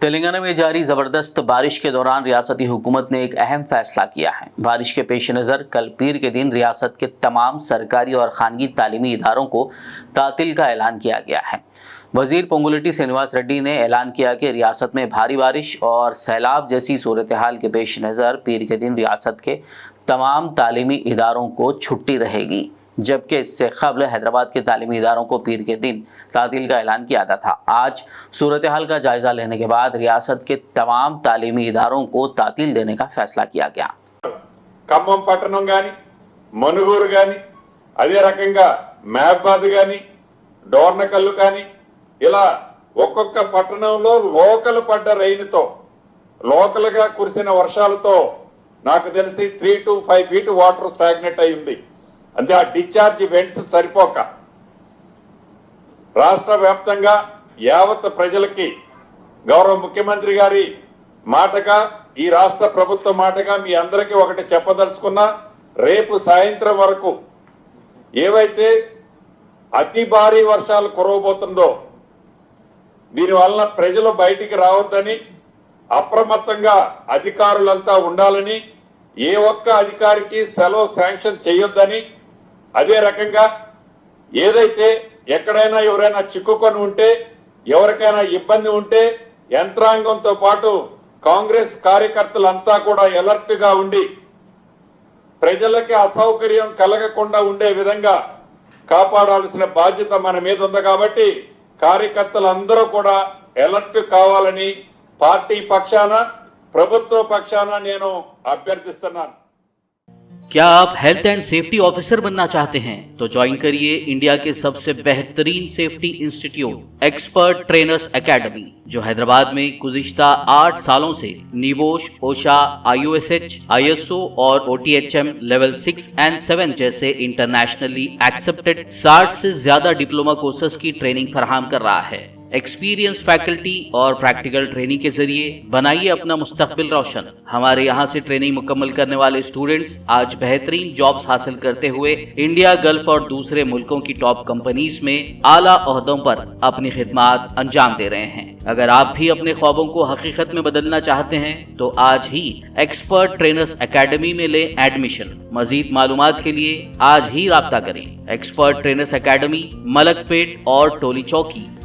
तेलंगाना में जारी जबरदस्त बारिश के दौरान रियासती हुकूमत ने एक अहम फैसला किया है। बारिश के पेश नज़र कल पीर के दिन रियासत के तमाम सरकारी और खानगी तालीमी इदारों को तातील का ऐलान किया गया है। वजीर पोंगुलेटी श्रीनिवास रेड्डी ने ऐलान किया कि रियासत में भारी बारिश और सैलाब जैसी सूरत हाल के पेश नज़र पीर के दिन रियासत के तमाम तालीमी इदारों को छुट्टी रहेगी, जबकि इससे कबल हैदराबाद के तालीमी इदारों को पीर के दिन तातील का ऐलान किया गया था। आज सूरत हाल का जायजा लेने के बाद रियासत के तमाम तालीमी इदारों को तातील देने का फैसला किया गया। ఖమ్మం పట్టణం గాని మనుగూరు గాని అదే రకంగా మహబాద్ గాని డోర్నకల్లు గాని ఇలా ఒక్కొక్క పట్టణంలో లోకల్ పడ్డ రైన్తో లోకల్ గా కురిసిన వర్షాలతో నాకు తెలిసి 3 to 5 feet వాటర్ స్టాగ్నెట్ అయ్యింది। అంటే ఆ డిశ్చార్జ్ వెంట్స్ సరిపోక రాష్ట్ర వ్యాప్తంగా యావత్ ప్రజలకి గౌరవ ముఖ్యమంత్రి గారి మాటగా ఈ రాష్ట్ర ప్రభుత్వ మాటగా మీ అందరికీ ఒకటి చెప్పదలుచుకున్నా, రేపు సాయంత్రం వరకు ఏవైతే అతి భారీ వర్షాలు కురవబోతుందో దీనివల్ల ప్రజలు బయటికి రావద్దని, అప్రమత్తంగా అధికారులంతా ఉండాలని, ఏ ఒక్క అధికారికి సెలవు శాంక్షన్ చేయొద్దని, అదే రకంగా ఏదైతే ఎక్కడైనా ఎవరైనా చిక్కుకొని ఉంటే ఎవరికైనా ఇబ్బంది ఉంటే యంత్రాంగంతో పాటు కాంగ్రెస్ కార్యకర్తలంతా కూడా అలర్ట్ గా ఉండి ప్రజలకి అసౌకర్యం కలగకుండా ఉండే విధంగా కాపాడాల్సిన బాధ్యత మన మీద ఉంది। కాబట్టి కార్యకర్తలందరూ కూడా అలర్ట్ కావాలని పార్టీ పక్షాన ప్రభుత్వ పక్షాన నేను అభ్యర్థిస్తున్నాను। क्या आप हेल्थ एंड सेफ्टी ऑफिसर बनना चाहते हैं तो ज्वाइन करिए इंडिया के सबसे बेहतरीन safety institute expert trainers academy, जो हैदराबाद में गुज़िश्ता 8 सालों से निवोश, ओशा, IOSH, ISO और OTHM लेवल 6 एंड 7 जैसे इंटरनेशनली एक्सेप्टेड 60 से ज्यादा डिप्लोमा कोर्सेज की ट्रेनिंग फराहम कर रहा है। एक्सपीरियंस फैकल्टी और प्रैक्टिकल ट्रेनिंग के जरिए बनाइए अपना मुस्तकबिल रोशन। हमारे यहाँ से ट्रेनिंग मुकम्मल करने वाले स्टूडेंट्स आज बेहतरीन जॉब्स हासिल करते हुए इंडिया, गल्फ और दूसरे मुल्कों की टॉप कंपनीज में आला ओहदों पर अपनी खिदमत अंजाम दे रहे हैं। अगर आप भी अपने ख्वाबों को हकीकत में बदलना चाहते हैं तो आज ही एक्सपर्ट ट्रेनर्स एकेडमी में लें एडमिशन। मजीद मालूमात के लिए आज ही राब्ता करें। एक्सपर्ट ट्रेनर्स एकेडमी, मलकपेट और टोली चौकी।